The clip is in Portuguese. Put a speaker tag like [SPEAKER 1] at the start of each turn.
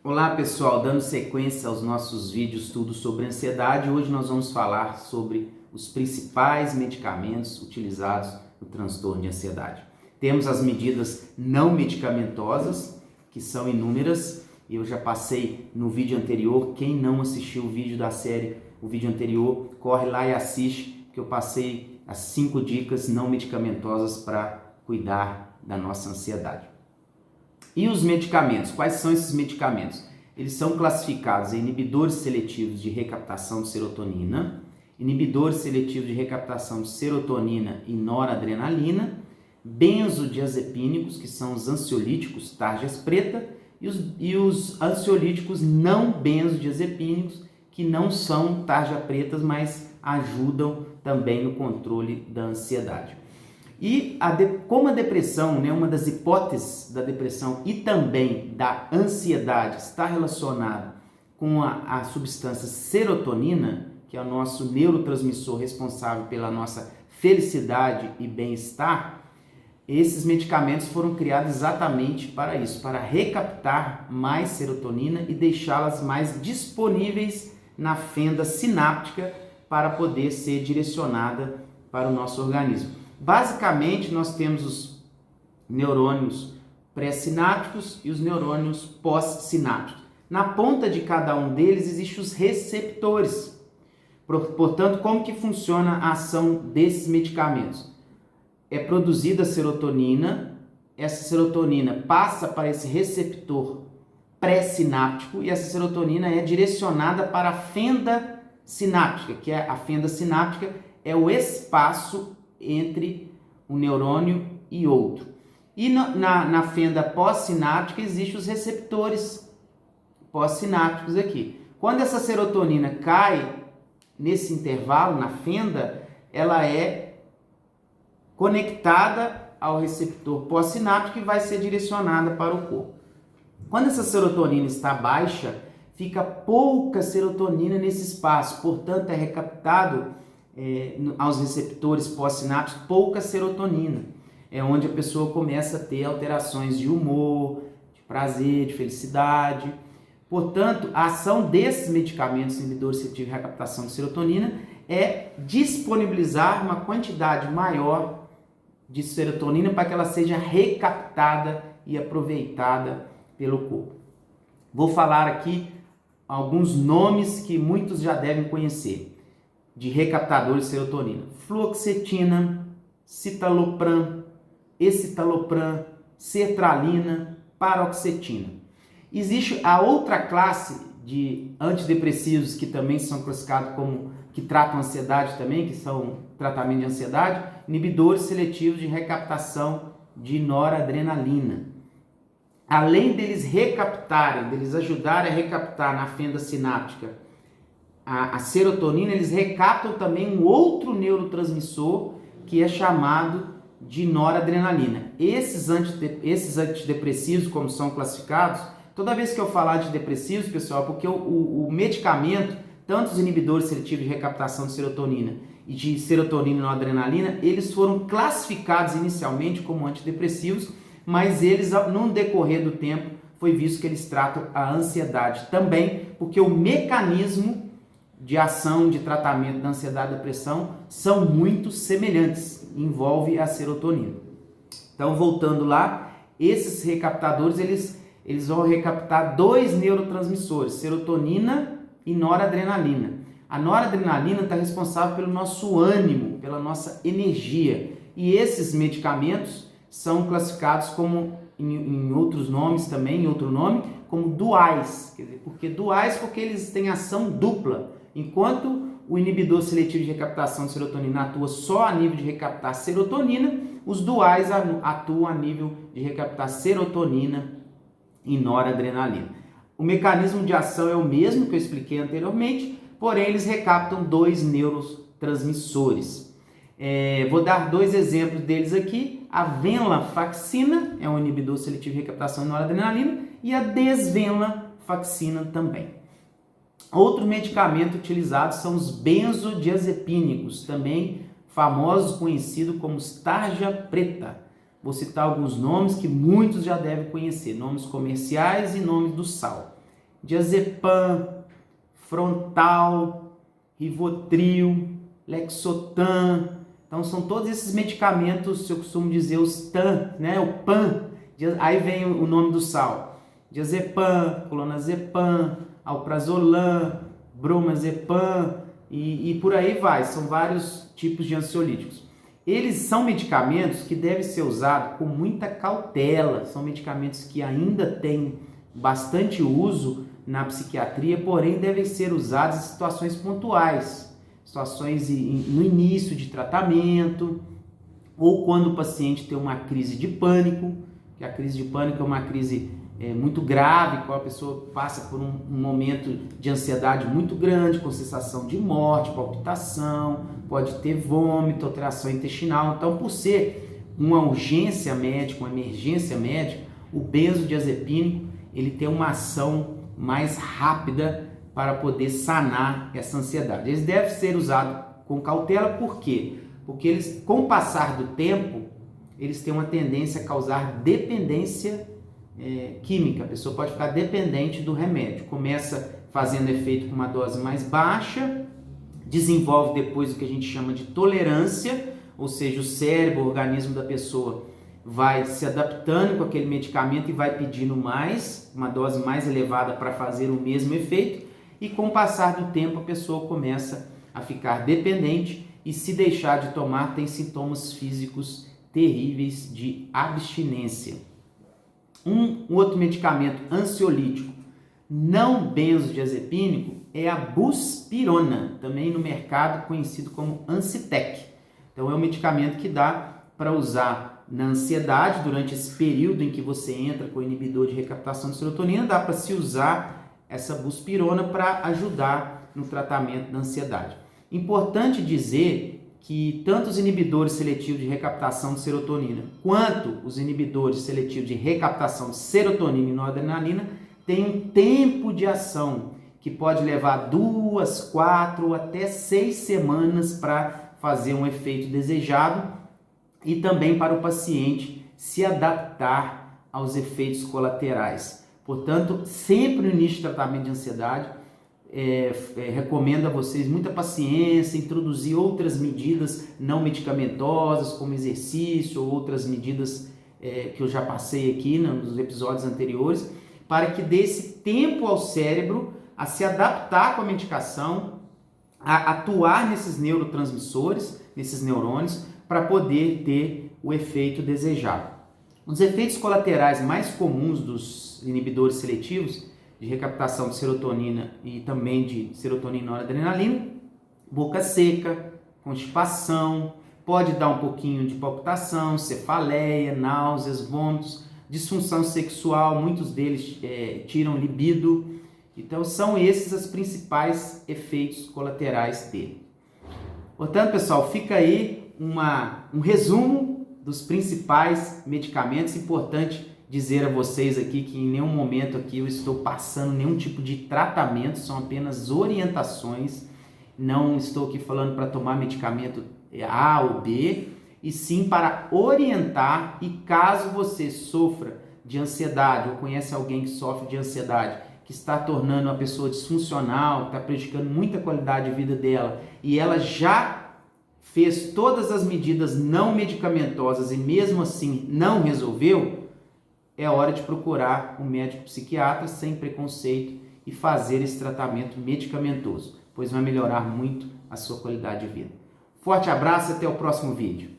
[SPEAKER 1] Olá pessoal, dando sequência aos nossos vídeos tudo sobre ansiedade, hoje nós vamos falar sobre os principais medicamentos utilizados no transtorno de ansiedade. Temos as medidas não medicamentosas, que são inúmeras, eu já passei no vídeo anterior. Quem não assistiu o vídeo da série, o vídeo anterior, corre lá e assiste, que eu passei as 5 dicas não medicamentosas para cuidar da nossa ansiedade. E os medicamentos? Quais são esses medicamentos? Eles são classificados em inibidores seletivos de recaptação de serotonina, inibidores seletivos de recaptação de serotonina e noradrenalina, benzodiazepínicos, que são os ansiolíticos tarjas preta, e os ansiolíticos não benzodiazepínicos, que não são tarja pretas, mas ajudam também no controle da ansiedade. E como a depressão, uma das hipóteses da depressão e também da ansiedade está relacionada com a substância serotonina, que é o nosso neurotransmissor responsável pela nossa felicidade e bem-estar, esses medicamentos foram criados exatamente para isso, para recaptar mais serotonina e deixá-las mais disponíveis na fenda sináptica para poder ser direcionada para o nosso organismo. Basicamente, nós temos os neurônios pré-sinápticos e os neurônios pós-sinápticos. Na ponta de cada um deles existem os receptores. Portanto, como que funciona a ação desses medicamentos? É produzida a serotonina, essa serotonina passa para esse receptor pré-sináptico e essa serotonina é direcionada para a fenda sináptica, que é a fenda sináptica é o espaço entre um neurônio e outro. E na fenda pós-sináptica existem os receptores pós-sinápticos aqui. Quando essa serotonina cai nesse intervalo, na fenda, ela é conectada ao receptor pós-sináptico e vai ser direcionada para o corpo. Quando essa serotonina está baixa, fica pouca serotonina nesse espaço, portanto é recaptado aos receptores pós-sinápticos pouca serotonina. É onde a pessoa começa a ter alterações de humor, de prazer, de felicidade. Portanto, a ação desses medicamentos inibidores seletivos de recaptação de serotonina é disponibilizar uma quantidade maior de serotonina para que ela seja recaptada e aproveitada pelo corpo. Vou falar aqui alguns nomes que muitos já devem conhecer de recaptadores de serotonina: fluoxetina, citalopram, escitalopram, sertralina, paroxetina. Existe a outra classe de antidepressivos que também são classificados como que tratam ansiedade também, que são tratamento de ansiedade, inibidores seletivos de recaptação de noradrenalina. Além deles recaptarem, deles ajudarem a recaptar na fenda sináptica a serotonina, eles recaptam também um outro neurotransmissor que é chamado de noradrenalina. Esses antidepressivos, como são classificados, toda vez que eu falar de depressivos, pessoal, porque o medicamento, tanto os inibidores seletivos de recaptação de serotonina e de serotonina e noradrenalina, eles foram classificados inicialmente como antidepressivos, mas eles, no decorrer do tempo, foi visto que eles tratam a ansiedade também, porque o mecanismo de ação de tratamento da ansiedade e depressão são muito semelhantes, envolve a serotonina. Então, voltando lá, esses recaptadores, eles vão recaptar 2 neurotransmissores, serotonina e noradrenalina. A noradrenalina está responsável pelo nosso ânimo, pela nossa energia, e esses medicamentos são classificados como, em outros nomes também, em outro nome, como duais. Quer dizer, porque eles têm ação dupla. Enquanto o inibidor seletivo de recaptação de serotonina atua só a nível de recaptar serotonina, os duais atuam a nível de recaptar serotonina e noradrenalina. O mecanismo de ação é o mesmo que eu expliquei anteriormente, porém eles recaptam 2 neurotransmissores. Vou dar 2 exemplos deles aqui. A venlafaxina é um inibidor seletivo de recaptação de noradrenalina e a desvenlafaxina também. Outro medicamento utilizado são os benzodiazepínicos, também famosos, conhecidos como tarja preta. Vou citar alguns nomes que muitos já devem conhecer, nomes comerciais e nomes do sal. diazepam, Frontal, Rivotril, Lexotan. Então são todos esses medicamentos, eu costumo dizer os TAN, né? O PAN, aí vem o nome do sal. Diazepam, clonazepam, alprazolam, bromazepam e por aí vai. São vários tipos de ansiolíticos. Eles são medicamentos que devem ser usados com muita cautela. São medicamentos que ainda têm bastante uso na psiquiatria, porém devem ser usados em situações pontuais, situações no início de tratamento, ou quando o paciente tem uma crise de pânico, que a crise de pânico é uma crise muito grave, qual a pessoa passa por um momento de ansiedade muito grande, com sensação de morte, palpitação, pode ter vômito, alteração intestinal. Então, por ser uma urgência médica, uma emergência médica, o benzodiazepínico ele tem uma ação mais rápida para poder sanar essa ansiedade. Eles devem ser usados com cautela, por quê? Porque eles, com o passar do tempo, eles têm uma tendência a causar dependência química. A pessoa pode ficar dependente do remédio. Começa fazendo efeito com uma dose mais baixa, desenvolve depois o que a gente chama de tolerância, ou seja, o cérebro, o organismo da pessoa vai se adaptando com aquele medicamento e vai pedindo mais, uma dose mais elevada para fazer o mesmo efeito, e com o passar do tempo a pessoa começa a ficar dependente e, se deixar de tomar, tem sintomas físicos terríveis de abstinência. Um outro medicamento ansiolítico não benzodiazepínico é a buspirona, também no mercado conhecido como Ancitec. Então é um medicamento que dá para usar na ansiedade, durante esse período em que você entra com o inibidor de recaptação de serotonina, dá para se usar essa buspirona para ajudar no tratamento da ansiedade. Importante dizer que tanto os inibidores seletivos de recaptação de serotonina quanto os inibidores seletivos de recaptação de serotonina e noradrenalina têm um tempo de ação que pode levar 2, 4 ou até 6 semanas para fazer um efeito desejado, e também para o paciente se adaptar aos efeitos colaterais. Portanto, sempre no início do tratamento de ansiedade, recomendo a vocês muita paciência, introduzir outras medidas não medicamentosas, como exercício ou outras medidas que eu já passei aqui nos episódios anteriores, para que dê esse tempo ao cérebro a se adaptar com a medicação, a atuar nesses neurotransmissores, nesses neurônios, para poder ter o efeito desejado. Os efeitos colaterais mais comuns dos inibidores seletivos de recaptação de serotonina e também de serotonina e noradrenalina: boca seca, constipação, pode dar um pouquinho de palpitação, cefaleia, náuseas, vômitos, disfunção sexual, muitos deles tiram libido. Então são esses os principais efeitos colaterais dele. Portanto, pessoal, fica aí um resumo dos principais medicamentos. Importante dizer a vocês aqui que em nenhum momento aqui eu estou passando nenhum tipo de tratamento, são apenas orientações. Não estou aqui falando para tomar medicamento A ou B, e sim para orientar. E caso você sofra de ansiedade ou conhece alguém que sofre de ansiedade, que está tornando uma pessoa disfuncional, que está prejudicando muito a qualidade de vida dela, e ela já fez todas as medidas não medicamentosas e mesmo assim não resolveu, é hora de procurar um médico psiquiatra sem preconceito e fazer esse tratamento medicamentoso, pois vai melhorar muito a sua qualidade de vida. Forte abraço e até o próximo vídeo.